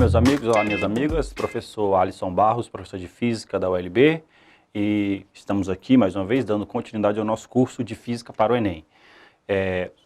meus amigos, olá minhas amigas, professor Alisson Barros, professor de Física da ULB, e estamos aqui mais uma vez dando continuidade ao nosso curso de Física para o Enem.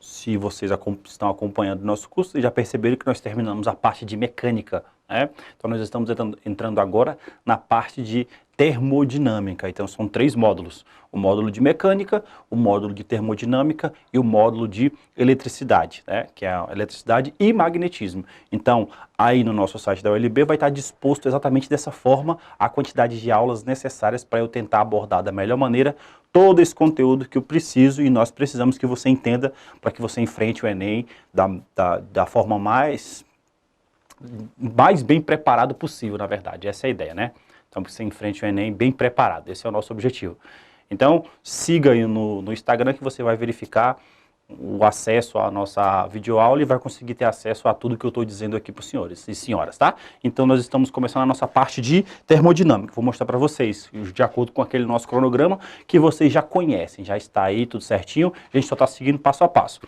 Se vocês estão acompanhando o nosso curso, já perceberam que nós terminamos a parte de mecânica, né? Então nós estamos entrando agora na parte de termodinâmica. Então são 3 módulos: o módulo de mecânica, o módulo de termodinâmica e o módulo de eletricidade, né? Que é a eletricidade e magnetismo. Então aí no nosso site da ULB vai estar disposto exatamente dessa forma a quantidade de aulas necessárias para eu tentar abordar da melhor maneira todo esse conteúdo que eu preciso e nós precisamos que você entenda para que você enfrente o Enem da forma mais bem preparado possível, na verdade. Essa é a ideia, né? Então, que você enfrente o Enem bem preparado. Esse é o nosso objetivo. Então, siga aí no Instagram que você vai verificar o acesso à nossa videoaula e vai conseguir ter acesso a tudo que eu estou dizendo aqui para os senhores e senhoras, tá? Então, nós estamos começando a nossa parte de termodinâmica. Vou mostrar para vocês, de acordo com aquele nosso cronograma que vocês já conhecem, já está aí tudo certinho, a gente só está seguindo passo a passo.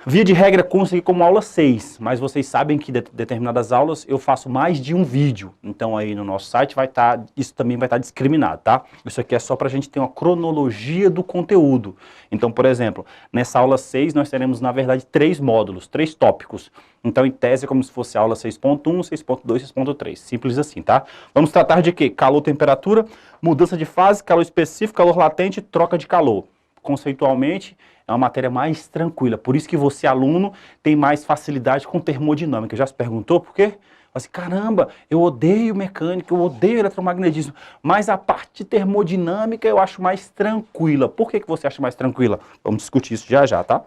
Via de regra, consta aqui como aula 6, mas vocês sabem que determinadas aulas eu faço mais de um vídeo. Então aí no nosso site vai estar, isso também vai estar discriminado, tá? Isso aqui é só para a gente ter uma cronologia do conteúdo. Então, por exemplo, nessa aula 6 nós teremos, na verdade, 3 módulos, 3 tópicos. Então, em tese, é como se fosse a aula 6.1, 6.2, 6.3. Simples assim, tá? Vamos tratar de quê? Calor, temperatura, mudança de fase, calor específico, calor latente, troca de calor. Conceitualmente, é uma matéria mais tranquila. Por isso que você, aluno, tem mais facilidade com termodinâmica. Já se perguntou por quê? Assim, caramba, eu odeio mecânica, eu odeio eletromagnetismo, mas a parte de termodinâmica eu acho mais tranquila. Por que você acha mais tranquila? Vamos discutir isso já já, tá?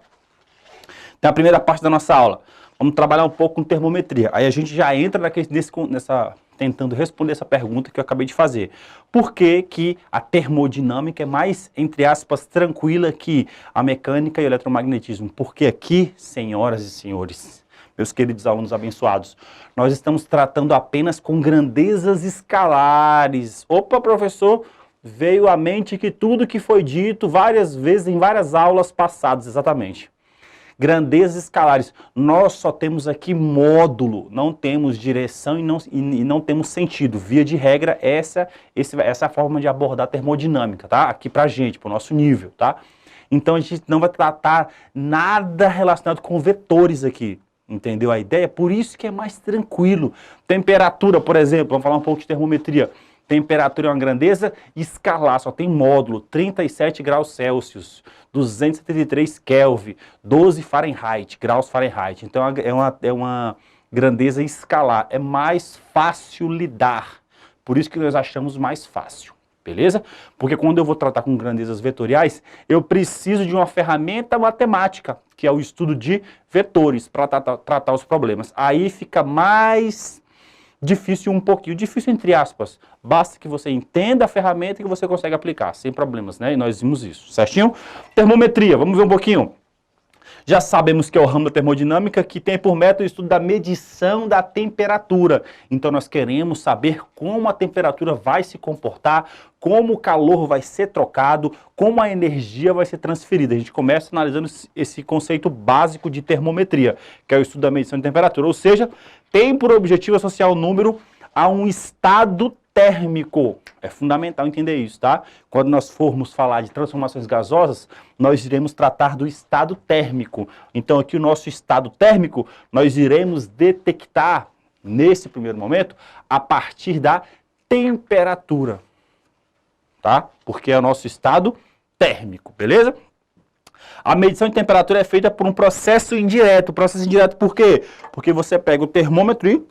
Então, a primeira parte da nossa aula, vamos trabalhar um pouco com termometria. Aí a gente já entra tentando responder essa pergunta que eu acabei de fazer. Por que que a termodinâmica é mais, entre aspas, tranquila que a mecânica e o eletromagnetismo? Porque aqui, senhoras e senhores, meus queridos alunos abençoados, nós estamos tratando apenas com grandezas escalares. Opa, professor, veio à mente que tudo que foi dito várias vezes em várias aulas passadas, exatamente. Grandezas escalares, nós só temos aqui módulo, não temos direção e não temos sentido. Via de regra, essa é a forma de abordar a termodinâmica, tá? Aqui pra gente, pro nosso nível, tá? Então a gente não vai tratar nada relacionado com vetores aqui, entendeu a ideia? Por isso que é mais tranquilo. Temperatura, por exemplo, vamos falar um pouco de termometria. Temperatura é uma grandeza escalar, só tem módulo, 37 graus Celsius, 273 Kelvin, 12 Fahrenheit, graus Fahrenheit. Então é uma grandeza escalar, é mais fácil lidar. Por isso que nós achamos mais fácil, beleza? Porque quando eu vou tratar com grandezas vetoriais, eu preciso de uma ferramenta matemática, que é o estudo de vetores, para tratar os problemas. Aí fica mais difícil, um pouquinho, difícil entre aspas, basta que você entenda a ferramenta que você consegue aplicar, sem problemas, né? E nós vimos isso, certinho? Termometria, vamos ver um pouquinho. Já sabemos que é o ramo da termodinâmica que tem por método o estudo da medição da temperatura. Então nós queremos saber como a temperatura vai se comportar, como o calor vai ser trocado, como a energia vai ser transferida. A gente começa analisando esse conceito básico de termometria, que é o estudo da medição de temperatura. Ou seja, tem por objetivo associar o número a um estado térmico. É fundamental entender isso, tá? Quando nós formos falar de transformações gasosas, nós iremos tratar do estado térmico. Então aqui o nosso estado térmico, nós iremos detectar, nesse primeiro momento, a partir da temperatura, tá? Porque é o nosso estado térmico, beleza? A medição de temperatura é feita por um processo indireto. Processo indireto por quê? Porque você pega o termômetro e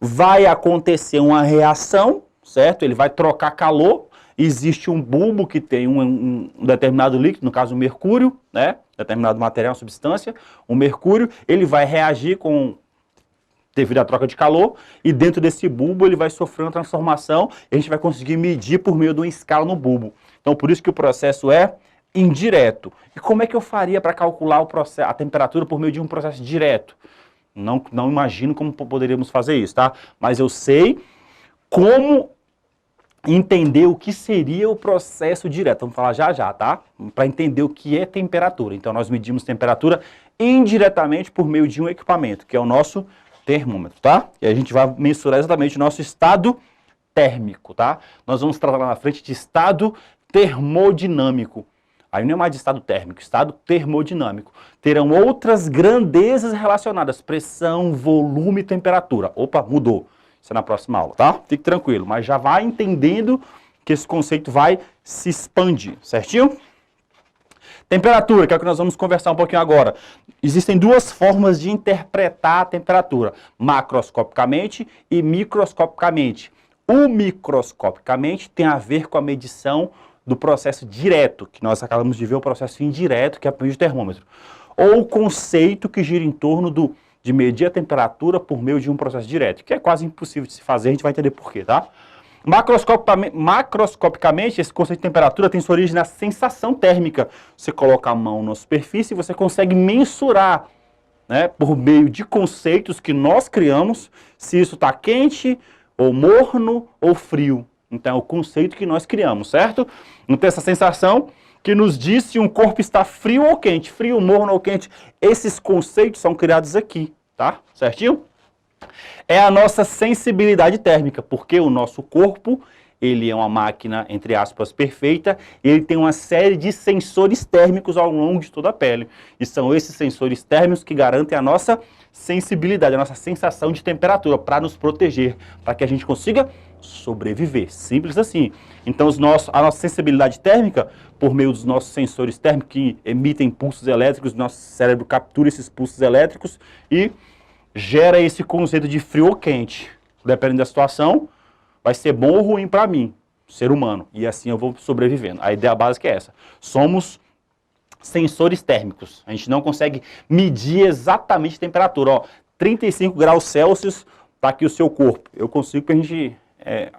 vai acontecer uma reação, certo? Ele vai trocar calor. Existe um bulbo que tem um determinado líquido, no caso o mercúrio, né? Determinado material, substância. O mercúrio, ele vai reagir devido à troca de calor, e dentro desse bulbo ele vai sofrer uma transformação e a gente vai conseguir medir por meio de uma escala no bulbo. Então por isso que o processo é indireto. E como é que eu faria para calcular a temperatura por meio de um processo direto? Não imagino como poderíamos fazer isso, tá? Mas eu sei como entender o que seria o processo direto. Vamos falar já já, tá? Para entender o que é temperatura. Então nós medimos temperatura indiretamente por meio de um equipamento, que é o nosso termômetro, tá? E a gente vai mensurar exatamente o nosso estado térmico, tá? Nós vamos tratar lá na frente de estado termodinâmico. Aí não é mais de estado térmico, estado termodinâmico. Terão outras grandezas relacionadas, pressão, volume e temperatura. Opa, mudou. Isso é na próxima aula, tá? Fique tranquilo, mas já vai entendendo que esse conceito vai se expandir, certinho? Temperatura, que é o que nós vamos conversar um pouquinho agora. Existem duas formas de interpretar a temperatura, macroscopicamente e microscopicamente. O microscopicamente tem a ver com a medição do processo direto, que nós acabamos de ver o processo indireto, que é o termômetro. Ou o conceito que gira em torno de medir a temperatura por meio de um processo direto, que é quase impossível de se fazer, a gente vai entender por quê, tá? Macroscopicamente, esse conceito de temperatura tem sua origem na sensação térmica. Você coloca a mão na superfície e você consegue mensurar, né, por meio de conceitos que nós criamos, se isso está quente, ou morno, ou frio. Então é o conceito que nós criamos, certo? Então essa sensação que nos diz se um corpo está frio ou quente, frio, morno ou quente. Esses conceitos são criados aqui, tá? Certinho? É a nossa sensibilidade térmica, porque o nosso corpo, ele é uma máquina, entre aspas, perfeita, e ele tem uma série de sensores térmicos ao longo de toda a pele. E são esses sensores térmicos que garantem a nossa sensibilidade, a nossa sensação de temperatura, para nos proteger, para que a gente consiga sobreviver. Simples assim. Então, a nossa sensibilidade térmica, por meio dos nossos sensores térmicos que emitem pulsos elétricos, nosso cérebro captura esses pulsos elétricos e gera esse conceito de frio ou quente. Dependendo da situação, vai ser bom ou ruim para mim, ser humano. E assim eu vou sobrevivendo. A ideia básica é essa. Somos sensores térmicos. A gente não consegue medir exatamente a temperatura. Ó, 35 graus Celsius, tá aqui o seu corpo. Eu consigo porque a gente...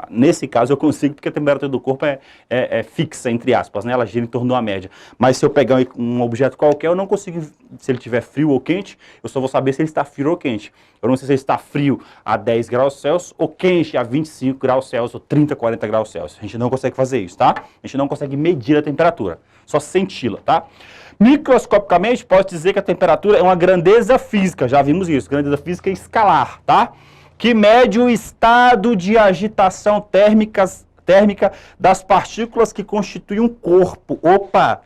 nesse caso eu consigo porque a temperatura do corpo é fixa, entre aspas, né? Ela gira em torno de uma média. Mas se eu pegar um objeto qualquer, eu não consigo, se ele estiver frio ou quente, eu só vou saber se ele está frio ou quente. Eu não sei se ele está frio a 10 graus Celsius ou quente a 25 graus Celsius ou 30, 40 graus Celsius. A gente não consegue fazer isso, tá? A gente não consegue medir a temperatura, só senti-la, tá? Microscopicamente, pode dizer que a temperatura é uma grandeza física, já vimos isso, grandeza física escalar, tá? Que mede o estado de agitação térmica das partículas que constituem um corpo. Opa!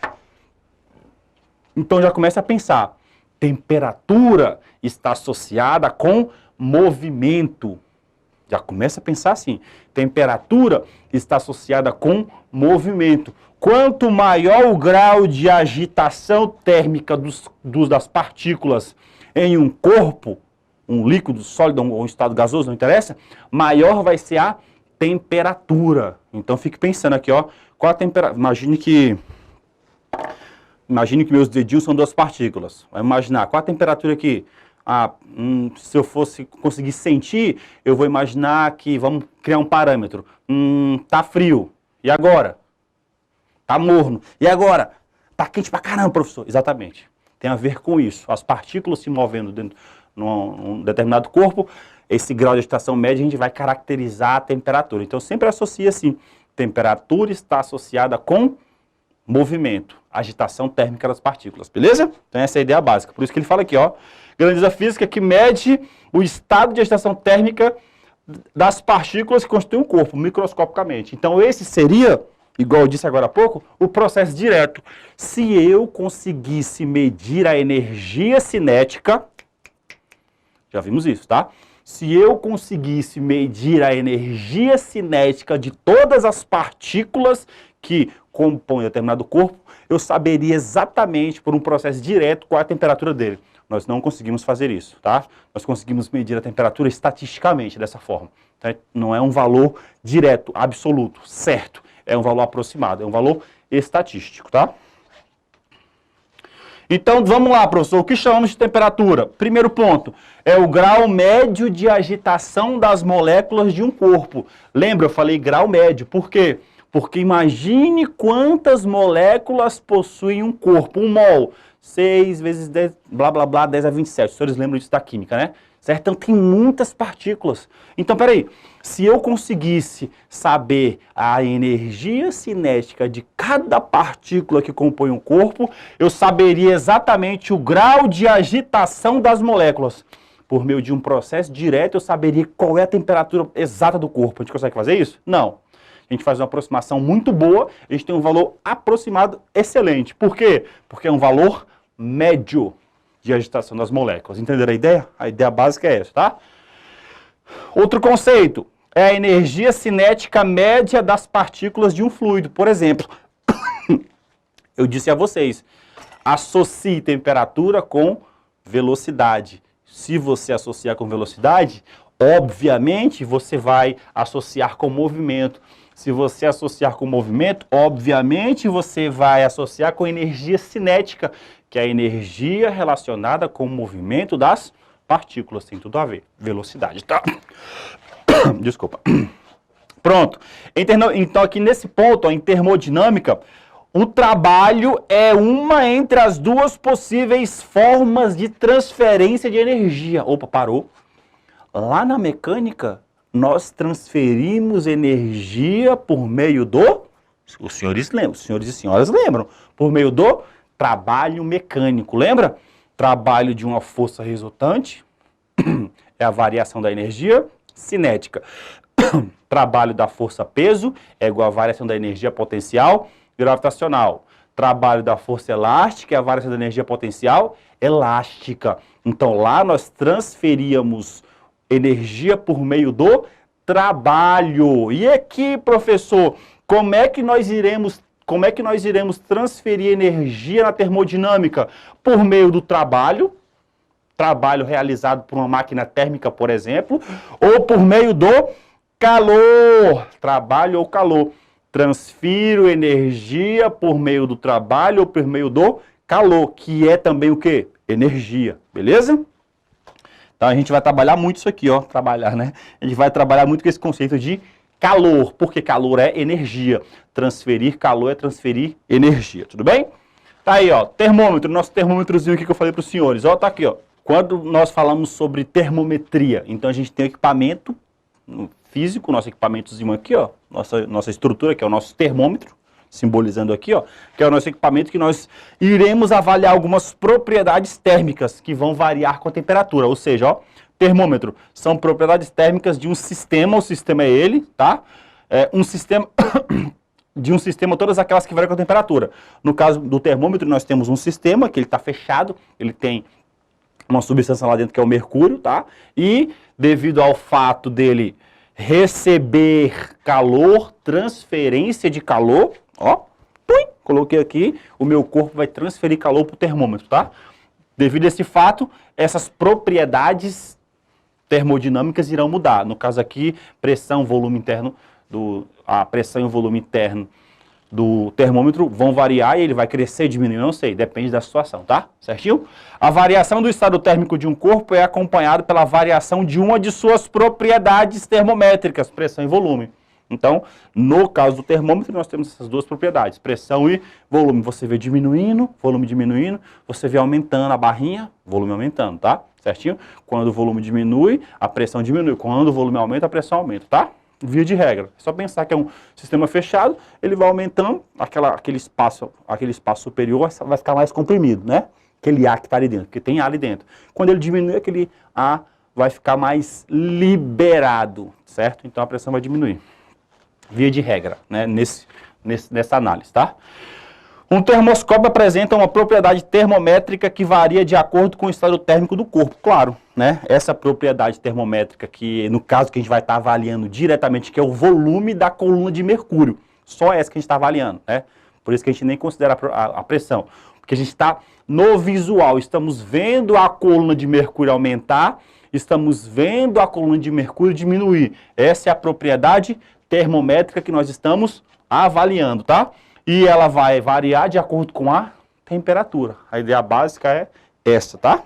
Então já começa a pensar. Temperatura está associada com movimento. Já começa a pensar assim. Temperatura está associada com movimento. Quanto maior o grau de agitação térmica das partículas em um corpo, um líquido, sólido ou um estado gasoso, não interessa, maior vai ser a temperatura. Então fique pensando aqui, ó, qual a temperatura. Imagine que meus dedinhos são duas partículas. Vai imaginar qual a temperatura aqui. Se eu fosse conseguir sentir, eu vou imaginar que vamos criar um parâmetro. Tá frio. E agora? Tá morno. E agora? Tá quente pra caramba, professor. Exatamente. Tem a ver com isso. As partículas se movendo dentro num determinado corpo, esse grau de agitação média a gente vai caracterizar a temperatura. Então sempre associa assim, temperatura está associada com movimento, agitação térmica das partículas, beleza? Então essa é a ideia básica. Por isso que ele fala aqui, ó, grandeza física que mede o estado de agitação térmica das partículas que constituem um corpo, microscopicamente. Então esse seria, igual eu disse agora há pouco, o processo direto. Se eu conseguisse medir a energia cinética, já vimos isso, tá? Se eu conseguisse medir a energia cinética de todas as partículas que compõem determinado corpo, eu saberia exatamente, por um processo direto, qual é a temperatura dele. Nós não conseguimos fazer isso, tá? Nós conseguimos medir a temperatura estatisticamente dessa forma. Tá? Não é um valor direto, absoluto, certo. É um valor aproximado, é um valor estatístico, tá? Então, vamos lá, professor. O que chamamos de temperatura? Primeiro ponto, é o grau médio de agitação das moléculas de um corpo. Lembra, eu falei grau médio. Por quê? Porque imagine quantas moléculas possuem um corpo. Um mol, 6 vezes 10, blá, blá, blá, 10 a 27. Os senhores lembram disso da química, né? Certo? Então, tem muitas partículas. Então, peraí. Se eu conseguisse saber a energia cinética de cada partícula que compõe um corpo, eu saberia exatamente o grau de agitação das moléculas. por meio de um processo direto, eu saberia qual é a temperatura exata do corpo. A gente consegue fazer isso? Não. A gente faz uma aproximação muito boa, a gente tem um valor aproximado excelente. Por quê? Porque é um valor médio de agitação das moléculas. Entenderam a ideia? A ideia básica é essa, tá? Outro conceito é a energia cinética média das partículas de um fluido. Por exemplo, eu disse a vocês, associe temperatura com velocidade. Se você associar com velocidade, obviamente você vai associar com movimento. Se você associar com movimento, obviamente você vai associar com energia cinética, que é a energia relacionada com o movimento das partículas. Tem tudo a ver. Velocidade, tá? Desculpa. Pronto. Então aqui nesse ponto, ó, em termodinâmica, o trabalho é uma entre as duas possíveis formas de transferência de energia. Opa, parou. Lá na mecânica, nós transferimos energia por meio do... Os senhores e senhoras lembram? Por meio do trabalho mecânico. Lembra? Trabalho de uma força resultante é a variação da energia cinética. Trabalho da força peso é igual à variação da energia potencial gravitacional. Trabalho da força elástica é a variação da energia potencial elástica. Então lá nós transferíamos energia por meio do trabalho. E aqui, professor, como é que nós iremos transferir energia na termodinâmica? Por meio do trabalho realizado por uma máquina térmica, por exemplo, ou por meio do calor, trabalho ou calor. Transfiro energia por meio do trabalho ou por meio do calor, que é também o quê? Energia, beleza? Então a gente vai trabalhar muito isso aqui, ó, A gente vai trabalhar muito com esse conceito de calor, porque calor é energia. Transferir calor é transferir energia, tudo bem? Tá aí, ó, termômetro, nosso termômetrozinho aqui que eu falei para os senhores, ó, tá aqui, ó. Quando nós falamos sobre termometria, então a gente tem um equipamento físico, nosso equipamentozinho aqui, ó, nossa estrutura, que é o nosso termômetro, simbolizando aqui, ó, que é o nosso equipamento que nós iremos avaliar algumas propriedades térmicas que vão variar com a temperatura, ou seja, ó, termômetro são propriedades térmicas de um sistema, o sistema é ele, tá? Um sistema de um sistema, todas aquelas que variam com a temperatura. No caso do termômetro, nós temos um sistema que ele está fechado, ele tem uma substância lá dentro que é o mercúrio, tá? E devido ao fato dele receber calor, transferência de calor, ó, coloquei aqui, o meu corpo vai transferir calor para o termômetro, tá? Devido a esse fato, essas propriedades termodinâmicas irão mudar. No caso aqui, pressão, volume interno, a pressão e o volume interno do termômetro vão variar e ele vai crescer, diminuir, não sei, depende da situação, tá? Certinho? A variação do estado térmico de um corpo é acompanhada pela variação de uma de suas propriedades termométricas, pressão e volume. Então, no caso do termômetro, nós temos essas duas propriedades, pressão e volume. Você vê diminuindo, volume diminuindo, você vê aumentando a barrinha, volume aumentando, tá? Certinho? Quando o volume diminui, a pressão diminui. Quando o volume aumenta, a pressão aumenta, tá? Via de regra. É só pensar que é um sistema fechado, ele vai aumentando, aquele espaço superior vai ficar mais comprimido, né? Aquele ar que está ali dentro, porque tem ar ali dentro. Quando ele diminui, aquele ar vai ficar mais liberado, certo? Então a pressão vai diminuir. Via de regra, né? Nessa análise, tá? Um termoscópio apresenta uma propriedade termométrica que varia de acordo com o estado térmico do corpo, claro, né? Essa propriedade termométrica que, no caso que a gente vai estar avaliando diretamente, que é o volume da coluna de mercúrio, só essa que a gente está avaliando, né? Por isso que a gente nem considera a pressão, porque a gente está no visual, estamos vendo a coluna de mercúrio aumentar, estamos vendo a coluna de mercúrio diminuir. Essa é a propriedade termométrica que nós estamos avaliando, tá? E ela vai variar de acordo com a temperatura. A ideia básica é essa, tá?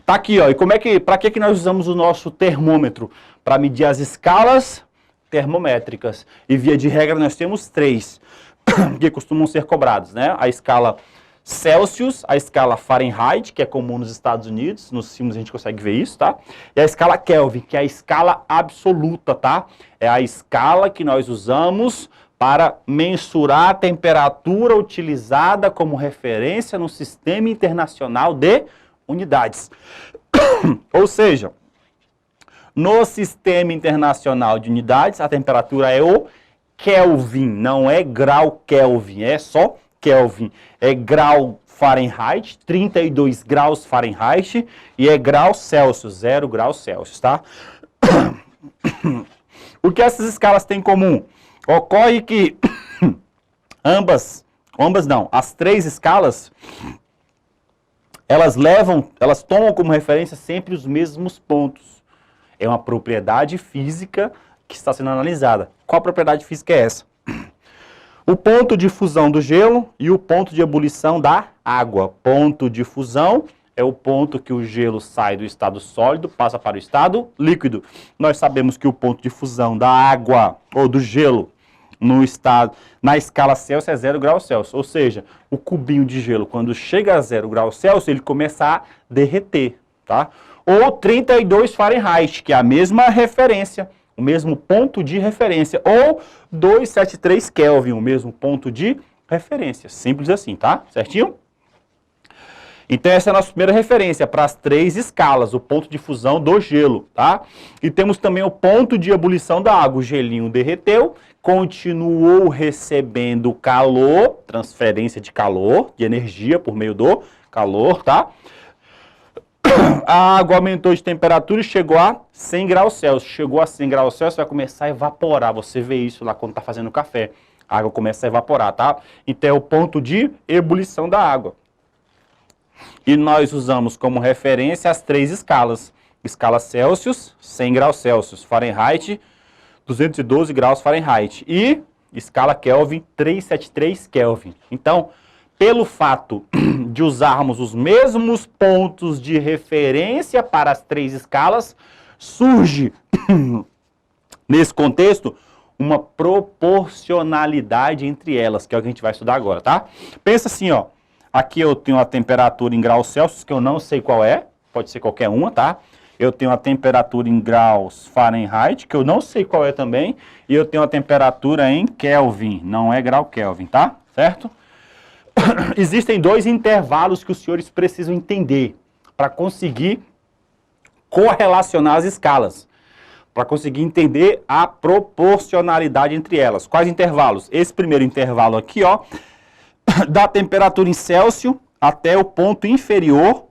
Tá aqui, ó. E para que nós usamos o nosso termômetro? Para medir as escalas termométricas. E via de regra nós temos 3 que costumam ser cobrados, né? A escala Celsius, a escala Fahrenheit, que é comum nos Estados Unidos, nos filmes a gente consegue ver isso, tá? E a escala Kelvin, que é a escala absoluta, tá? É a escala que nós usamos para mensurar a temperatura utilizada como referência no Sistema Internacional de Unidades. Ou seja, no Sistema Internacional de Unidades, a temperatura é o Kelvin, não é grau Kelvin, é só Kelvin. É grau Fahrenheit, 32 graus Fahrenheit, e é grau Celsius, 0 graus Celsius, tá? O que essas escalas têm em comum? Ocorre que as três escalas, elas tomam como referência sempre os mesmos pontos. É uma propriedade física que está sendo analisada. Qual propriedade física é essa? O ponto de fusão do gelo e o ponto de ebulição da água. Ponto de fusão é o ponto que o gelo sai do estado sólido, passa para o estado líquido. Nós sabemos que o ponto de fusão da água ou do gelo na escala Celsius é 0 graus Celsius. Ou seja, o cubinho de gelo, quando chega a 0 graus Celsius, ele começa a derreter, tá? Ou 32 Fahrenheit, que é a mesma referência, o mesmo ponto de referência. Ou 273 Kelvin, o mesmo ponto de referência. Simples assim, tá? Certinho? Então essa é a nossa primeira referência para as três escalas, o ponto de fusão do gelo, tá? E temos também o ponto de ebulição da água. O gelinho derreteu, continuou recebendo calor, transferência de calor, de energia por meio do calor, tá? A água aumentou de temperatura e chegou a 100 graus Celsius. Chegou a 100 graus Celsius, vai começar a evaporar. Você vê isso lá quando está fazendo café. A água começa a evaporar, tá? Então é o ponto de ebulição da água. E nós usamos como referência as três escalas. Escala Celsius, 100 graus Celsius. Fahrenheit, 212 graus Fahrenheit. E escala Kelvin, 373 Kelvin. Então, pelo fato de usarmos os mesmos pontos de referência para as três escalas, surge, nesse contexto, uma proporcionalidade entre elas, que é o que a gente vai estudar agora, tá? Pensa assim, ó. Aqui eu tenho a temperatura em graus Celsius, que eu não sei qual é, pode ser qualquer uma, tá? Eu tenho a temperatura em graus Fahrenheit, que eu não sei qual é também, e eu tenho a temperatura em Kelvin, não é grau Kelvin, tá? Certo? Existem dois intervalos que os senhores precisam entender para conseguir correlacionar as escalas, para conseguir entender a proporcionalidade entre elas. Quais intervalos? Esse primeiro intervalo aqui, ó, da temperatura em Celsius até o ponto inferior,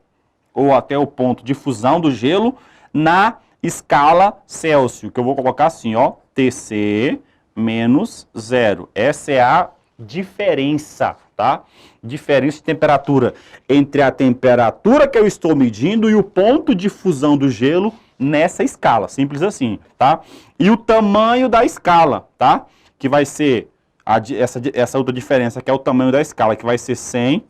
ou até o ponto de fusão do gelo, na escala Celsius, que eu vou colocar assim, ó, TC menos 0. Essa é a diferença, tá? Diferença de temperatura entre a temperatura que eu estou medindo e o ponto de fusão do gelo nessa escala, simples assim, tá? E o tamanho da escala, tá? Que vai ser essa outra diferença, que é o tamanho da escala, que vai ser 100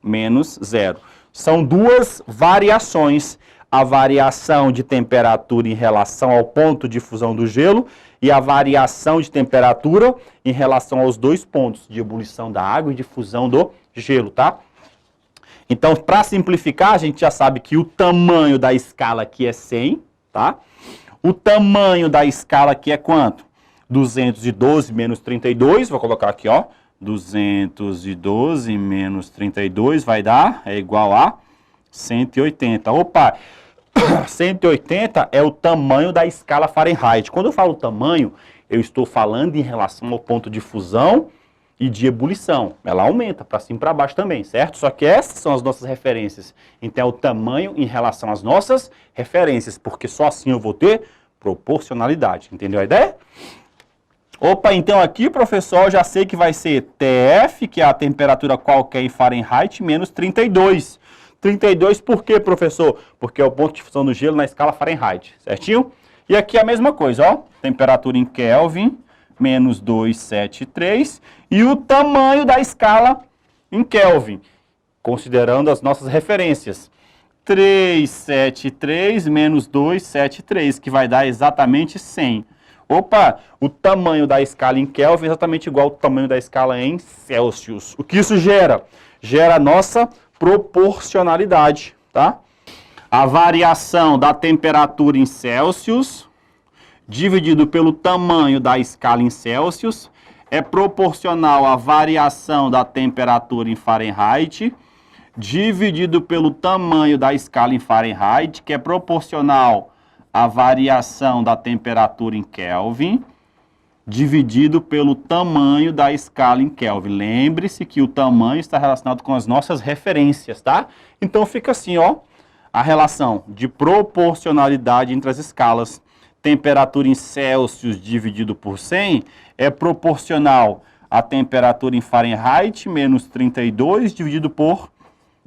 menos 0. São duas variações, a variação de temperatura em relação ao ponto de fusão do gelo e a variação de temperatura em relação aos dois pontos de ebulição da água e de fusão do gelo, tá? Então, para simplificar, a gente já sabe que o tamanho da escala aqui é 100, tá? O tamanho da escala aqui é quanto? 212 menos 32, vou colocar aqui, ó, 212 menos 32 vai dar, é igual a 180. Opa, 180 é o tamanho da escala Fahrenheit. Quando eu falo tamanho, eu estou falando em relação ao ponto de fusão e de ebulição. Ela aumenta para cima e para baixo também, certo? Só que essas são as nossas referências. Então é o tamanho em relação às nossas referências, porque só assim eu vou ter proporcionalidade. Entendeu a ideia? Opa, então aqui, professor, eu já sei que vai ser TF, que é a temperatura qualquer em Fahrenheit, menos 32. 32 por quê, professor? Porque é o ponto de fusão do gelo na escala Fahrenheit, certinho? E aqui a mesma coisa, ó, temperatura em Kelvin, menos 273, e o tamanho da escala em Kelvin, considerando as nossas referências. 373 menos 273, que vai dar exatamente 100. Opa, o tamanho da escala em Kelvin é exatamente igual ao tamanho da escala em Celsius. O que isso gera? Gera a nossa proporcionalidade, tá? A variação da temperatura em Celsius dividido pelo tamanho da escala em Celsius é proporcional à variação da temperatura em Fahrenheit dividido pelo tamanho da escala em Fahrenheit, que é proporcional à variação da temperatura em Kelvin, dividido pelo tamanho da escala em Kelvin. Lembre-se que o tamanho está relacionado com as nossas referências, tá? Então fica assim, ó, a relação de proporcionalidade entre as escalas. Temperatura em Celsius dividido por 100 é proporcional à temperatura em Fahrenheit menos 32 dividido por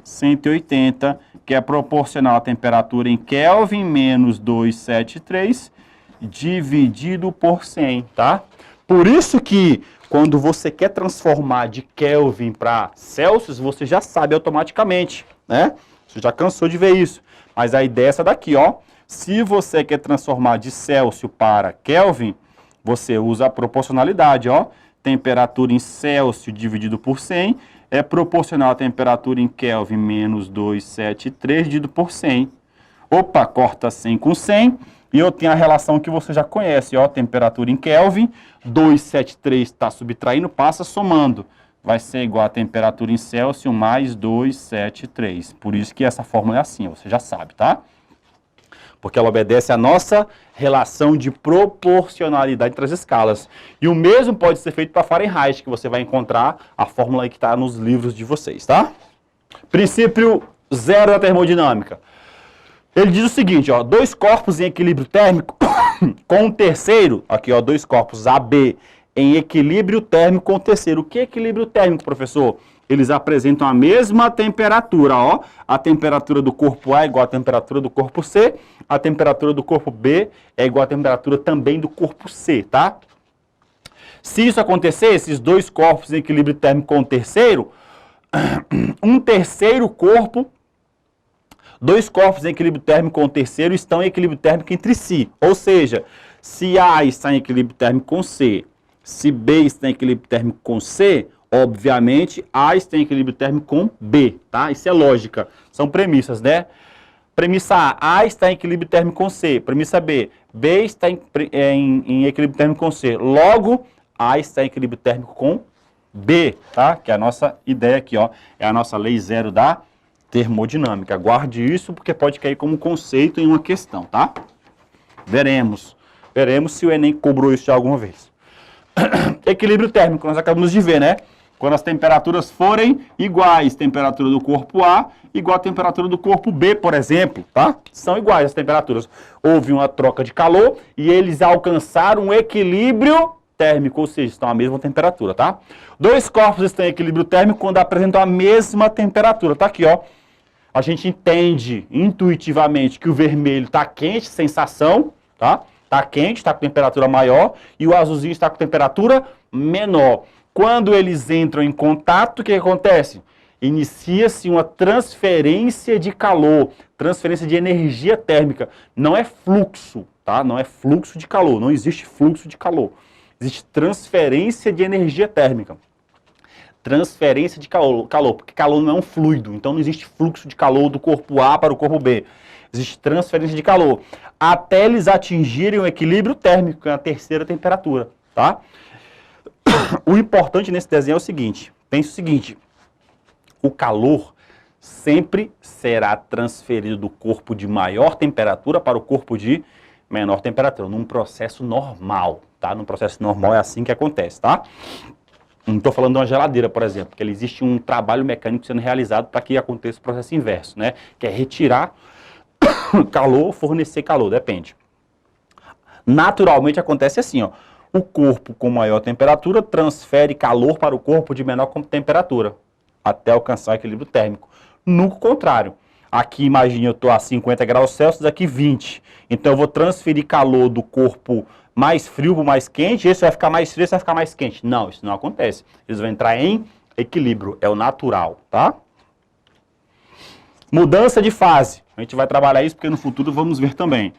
180, que é proporcional à temperatura em Kelvin menos 273 dividido por 100, tá? Por isso que quando você quer transformar de Kelvin para Celsius, você já sabe automaticamente, né? Você já cansou de ver isso. Mas a ideia é essa daqui, ó. Se você quer transformar de Celsius para Kelvin, você usa a proporcionalidade, ó. Temperatura em Celsius dividido por 100 é proporcional à temperatura em Kelvin menos 273 dividido por 100. Opa, corta 100 com 100 e eu tenho a relação que você já conhece, ó. Temperatura em Kelvin, 273 está subtraindo, passa somando. Vai ser igual a temperatura em Celsius mais 273. Por isso que essa fórmula é assim, você já sabe, tá? Porque ela obedece à nossa relação de proporcionalidade entre as escalas. E o mesmo pode ser feito para Fahrenheit, que você vai encontrar a fórmula aí que está nos livros de vocês, tá? Princípio 0 da termodinâmica. Ele diz o seguinte, ó, dois corpos em equilíbrio térmico com um terceiro, aqui ó, dois corpos AB em equilíbrio térmico com o terceiro. O que é equilíbrio térmico, professor? Eles apresentam a mesma temperatura, ó. A temperatura do corpo A é igual à temperatura do corpo C. A temperatura do corpo B é igual à temperatura também do corpo C, tá? Se isso acontecer, esses dois corpos em equilíbrio térmico com o terceiro, um terceiro corpo, dois corpos em equilíbrio térmico com o terceiro estão em equilíbrio térmico entre si. Ou seja, se A está em equilíbrio térmico com C, se B está em equilíbrio térmico com C, obviamente, A está em equilíbrio térmico com B, tá? Isso é lógica, são premissas, né? Premissa A está em equilíbrio térmico com C. Premissa B está em equilíbrio térmico com C. Logo, A está em equilíbrio térmico com B, tá? Que é a nossa ideia aqui, ó. É a nossa lei zero da termodinâmica. Guarde isso porque pode cair como conceito em uma questão, tá? Veremos. Veremos se o Enem cobrou isso já alguma vez. Equilíbrio térmico, nós acabamos de ver, né? Quando as temperaturas forem iguais, temperatura do corpo A igual à temperatura do corpo B, por exemplo, tá? São iguais as temperaturas. Houve uma troca de calor e eles alcançaram um equilíbrio térmico, ou seja, estão à mesma temperatura, tá? Dois corpos estão em equilíbrio térmico quando apresentam a mesma temperatura. Tá aqui, ó. A gente entende intuitivamente que o vermelho está quente, sensação, tá? Está quente, está com temperatura maior, e o azulzinho está com temperatura menor. Quando eles entram em contato, o que acontece? Inicia-se uma transferência de calor, transferência de energia térmica. Não é fluxo, tá? Não é fluxo de calor, não existe fluxo de calor. Existe transferência de energia térmica. Transferência de calor, porque calor não é um fluido, então não existe fluxo de calor do corpo A para o corpo B. Existe transferência de calor, até eles atingirem o equilíbrio térmico, que é a terceira temperatura, tá? O importante nesse desenho é o seguinte, pense o seguinte, o calor sempre será transferido do corpo de maior temperatura para o corpo de menor temperatura, num processo normal, tá? Num processo normal é assim que acontece, tá? Não estou falando de uma geladeira, por exemplo, porque existe um trabalho mecânico sendo realizado para que aconteça o processo inverso, né? Que é retirar calor ou fornecer calor, depende. Naturalmente acontece assim, ó. O corpo com maior temperatura transfere calor para o corpo de menor temperatura, até alcançar o equilíbrio térmico. No contrário, aqui imagine eu estou a 50 graus Celsius, aqui 20. Então eu vou transferir calor do corpo mais frio para o mais quente, esse vai ficar mais frio, esse vai ficar mais quente. Não, isso não acontece. Eles vão entrar em equilíbrio, é o natural, tá? Mudança de fase. A gente vai trabalhar isso porque no futuro vamos ver também.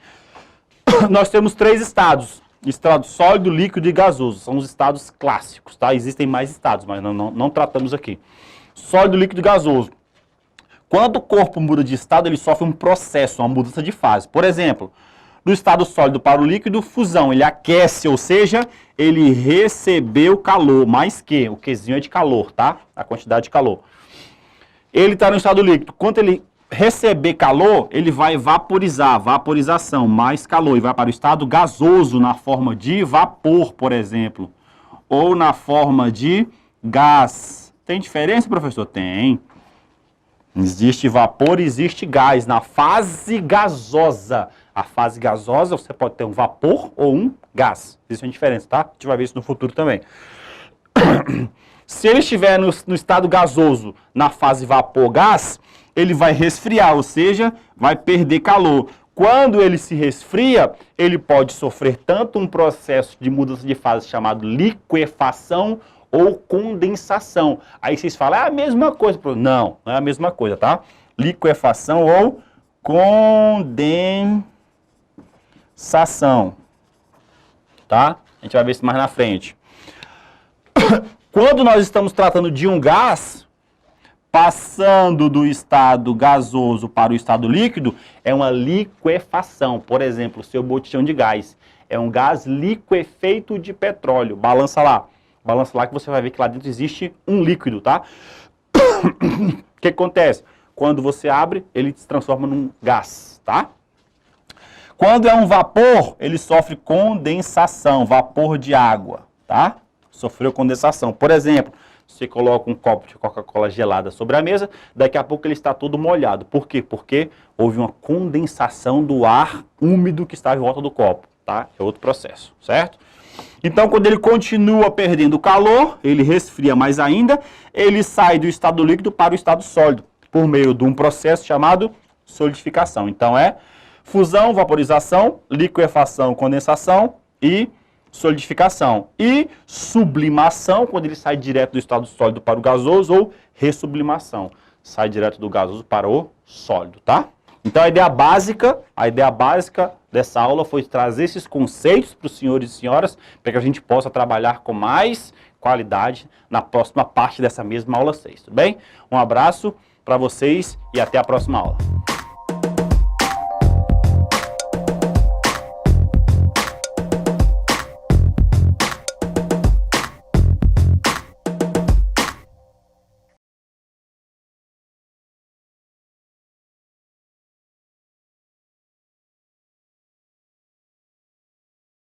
Nós temos três estados. Estado sólido, líquido e gasoso. São os estados clássicos, tá? Existem mais estados, mas não tratamos aqui. Sólido, líquido e gasoso. Quando o corpo muda de estado, ele sofre um processo, uma mudança de fase. Por exemplo, do estado sólido para o líquido, fusão. Ele aquece, ou seja, ele recebeu calor. Mais que, o Qzinho é de calor, tá? A quantidade de calor. ele está no estado líquido. Quando ele receber calor, ele vai vaporizar, vaporização, mais calor, e vai para o estado gasoso na forma de vapor, por exemplo, ou na forma de gás. Tem diferença, professor? Tem. Existe vapor e existe gás na fase gasosa. A fase gasosa, você pode ter um vapor ou um gás. Existe uma diferença, tá? A gente vai ver isso no futuro também. Se ele estiver no estado gasoso, na fase vapor-gás, ele vai resfriar, ou seja, vai perder calor. Quando ele se resfria, ele pode sofrer tanto um processo de mudança de fase chamado liquefação ou condensação. Aí vocês falam, é a mesma coisa. Não, não é a mesma coisa, tá? Liquefação ou condensação, tá? A gente vai ver isso mais na frente. Quando nós estamos tratando de um gás, passando do estado gasoso para o estado líquido, é uma liquefação. Por exemplo, o seu botijão de gás é um gás liquefeito de petróleo. Balança lá que você vai ver que lá dentro existe um líquido, tá? O que acontece? Quando você abre, ele se transforma num gás, tá? Quando é um vapor, ele sofre condensação, vapor de água, tá? Sofreu condensação. Por exemplo, você coloca um copo de Coca-Cola gelada sobre a mesa, daqui a pouco ele está todo molhado. Por quê? Porque houve uma condensação do ar úmido que está em volta do copo, tá? É outro processo, certo? Então, quando ele continua perdendo calor, ele resfria mais ainda, ele sai do estado líquido para o estado sólido, por meio de um processo chamado solidificação. Então, é fusão, vaporização, liquefação, condensação e solidificação. E sublimação, quando ele sai direto do estado sólido para o gasoso, ou ressublimação, sai direto do gasoso para o sólido, tá? Então, a ideia básica dessa aula foi trazer esses conceitos para os senhores e senhoras, para que a gente possa trabalhar com mais qualidade na próxima parte dessa mesma aula 6, tudo bem? Um abraço para vocês e até a próxima aula.